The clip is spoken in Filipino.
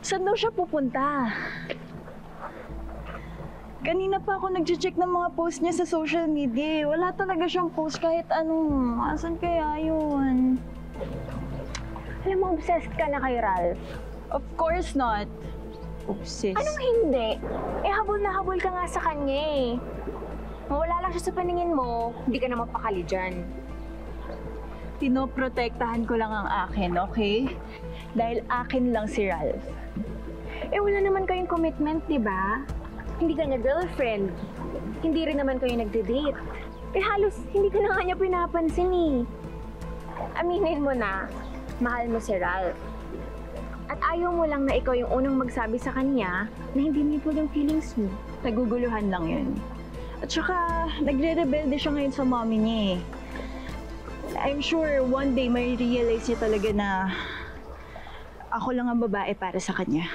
Saan daw siya pupunta? Kanina pa ako nag-check ng mga post niya sa social media. Wala talaga siyang post kahit ano. Asan kaya yun? Alam mo, obsessed ka na kay Ralph. Of course not. Obsessed. Anong hindi? Eh, habol na habol ka nga sa kanya eh. Mawala lang siya sa paningin mo, hindi ka na mapakali dyan. Pinoprotektahan ko lang ang akin, okay? Dahil akin lang si Ralph. Eh, wala naman kayong commitment, di ba? Hindi ka niya girlfriend. Hindi rin naman kayo nagde-date. Eh, halos hindi ka na nga niya pinapansin eh. Aminin mo na, mahal mo si Ralph. At ayaw mo lang na ikaw yung unang magsabi sa kanya na hindi mutual yung feelings mo. Naguguluhan lang yun. At saka, nagre-rebelde siya ngayon sa mommy niya eh. I'm sure one day may realize niya talaga na ako lang ang babae para sa kanya.